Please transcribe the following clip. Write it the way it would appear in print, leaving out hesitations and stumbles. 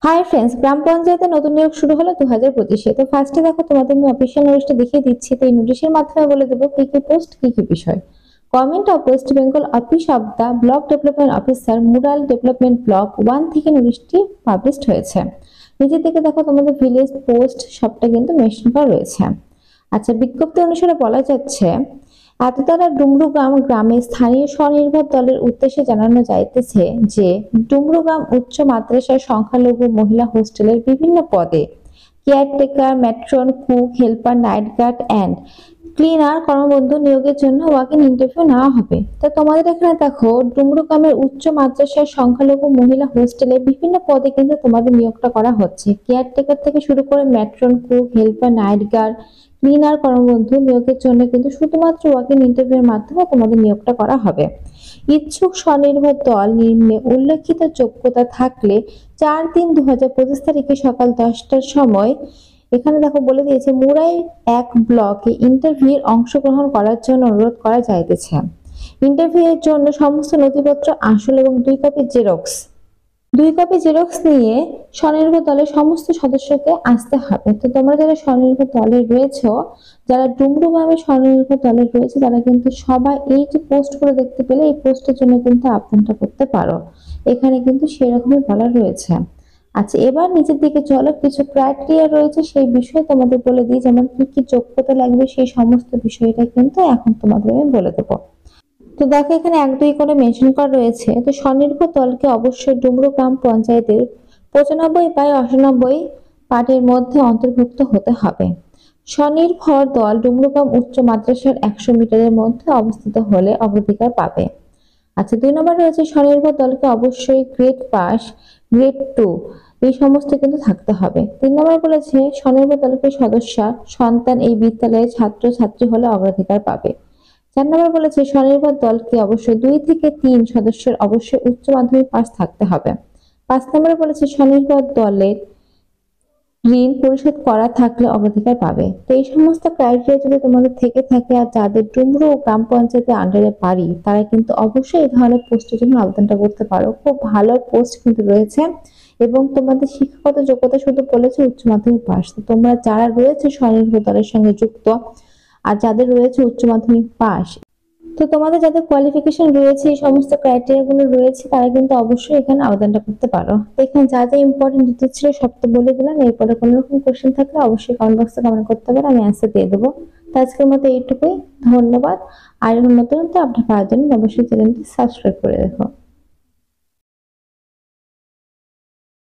Hi friends, গ্রাম পঞ্চায়েতে নতুন নিয়োগ শুরু হলো 2025-এ। তো ফার্স্টে দেখো তোমাদের আমি অফিসিয়াল নোটিশটা দেখিয়ে দিচ্ছি। তো এই নোটিশের মাধ্যমে বলে দেবো কি কি পোস্ট কি কি বিষয়। Government of West Bengal office of the block development officer mural development block 1 থেকে নোটিশটি পাবলিশড হয়েছে। নিচের দিকে দেখো তোমাদের ভিলেজ পোস্ট সবটা কিন্তু মেনশন করা রয়েছে। আচ্ছা, বিজ্ঞপ্তি অনুসারে বলা যাচ্ছে এতদ্বারা ডুমরুগ্রাম গ্রামে স্থানীয় স্বনির্ভর দলের উদ্দেশ্যে জানানো যাইতেছে যে ডুমরুগ্রাম উচ্চ মাদ্রাসার সংখ্যালঘু মহিলা হোস্টেলের বিভিন্ন পদে caretaker, matron, cook, helper, night guard and cleaner কর্মবন্ধু নিয়োগের জন্য ওয়াক-ইন ইন্টারভিউ নেওয়া হবে। তো তোমাদের এখানে দেখো ডুমরুগ্রামের উচ্চ মাদ্রাসার সংখ্যালঘু মহিলা হোস্টেলে বিভিন্ন পদে কিন্তু তোমাদের নিয়োগটা করা হচ্ছে। কেয়ারটেকার থেকে শুরু করে matron, cook, helper, night guard, cleaner কর্মবন্ধু নিয়োগের জন্য কিন্তু শুধুমাত্র ওয়াক-ইন ইন্টারভিউর মাধ্যমে তোমাদের নিয়োগটা করা হবে। ইচ্ছুক স্বনির্ভর দল নিম্নে উল্লেখিত যোগ্যতা থাকলে 4-3-2025 তারিখে সকাল 10টার সময় এখানে দেখো বলে দিয়েছে মুরাই 1 ব্লকে ইন্টারভিউ অংশগ্রহণ করার জন্য অনুরোধ করা যাইতেছে। ইন্টারভিউ এর জন্য সমস্ত নথিপত্র আসল এবং 2 কপি জেরক্স নিয়ে স্বনির্ভর দলের সমস্ত সদস্যকে আসতে হবে। তো তোমরা যারা স্বনির্ভর দলে রয়েছে, যারা ডুমরুগ্রামে স্বনির্ভর দলে রয়েছে, তারা কিন্তু সবাই এই যে পোস্ট করে দেখতে পেলে এই পোস্টের জন্য কিন্তু আবেদনটা করতে পারো। এখানে কিন্তু সেরকমই বলা রয়েছে। আচ্ছা, এবার নিচের দিকে চলো কিছু ক্রাইটেরিয়া রয়েছে সেই বিষয়ে তোমাদের বলে দিই, যেমন কি কি যোগ্যতা লাগবে সেই সমস্ত বিষয়টা কিন্তু এখন তোমাদের আমি বলে দেবো। তো দেখো এখানে 1-2 করে মেনশন করা রয়েছে। তো স্বনির্ভর দলকে অবশ্যই ডুমরুগ্রাম পঞ্চায়েতের 95/98 পার্টের মধ্যে অন্তর্ভুক্ত হতে হবে। স্বনির্ভর দল ডুমরুগ্রাম উচ্চ মাদ্রাসার 100 মিটারের মধ্যে অবস্থিত হলে অগ্রাধিকার পাবে। আচ্ছা, 2 নম্বর রয়েছে স্বনির্ভর দলকে অবশ্যই গ্রেড পাস, গ্রেড 2 এই সমস্ত কিন্তু থাকতে হবে। 3 নম্বর বলেছে স্বনির্ভর দলের সদস্য সন্তান এই বিদ্যালয়ের ছাত্র ছাত্রী হলে অগ্রাধিকার পাবে। 4 নম্বর বলেছে স্বনির্ভর দলকে অবশ্যই 2 থেকে 3 সদস্যের অবশ্যই উচ্চ মাধ্যমিক পাস থাকতে হবে। 5 নম্বরে বলেছে স্বনির্ভর দলের ঋণ পরিশোধ করা থাকলে অগ্রাধিকার পাবে। তো এই সমস্ত ক্রাইটেরিয়া যদি তোমাদের থেকে থাকে আর যাদের ডুমরু গ্রাম পঞ্চায়েতের আন্ডারে বাড়ি, তারা কিন্তু অবশ্যই এই ধরনের পোস্টের জন্য আবেদনটা করতে পারো। খুব ভালো পোস্ট কিন্তু রয়েছে এবং তোমাদের শিক্ষাগত যোগ্যতা শুধু বলেছে উচ্চ মাধ্যমিক পাস। তো তোমরা যারা রয়েছে স্বনির্ভর দলের সঙ্গে যুক্ত আর যাদের রয়েছে উচ্চ মাধ্যমিক পাস, তো তোমাদের যাদের কোয়ালিফিকেশন রয়েছে এই সমস্ত ক্রাইটেরিয়া গুলো রয়েছে, তারা কিন্তু অবশ্যই এখানে আবেদনটা করতে পারো। তো এখানে যা যা ইম্পর্টেন্ট ডিটেলস ছিল সব তো বলে দিলাম। এরপরে কোনো রকম কোশ্চেন থাকলে অবশ্যই কমেন্ট বক্সে কমেন্ট করতে পারো, আমি অ্যান্সার দিয়ে দেবো। তো আজকের মতো এইটুকুই, ধন্যবাদ। আর এরকম নতুন নতুন আপডেট পাওয়ার জন্য অবশ্যই চ্যানেলটি সাবস্ক্রাইব করে রেখো।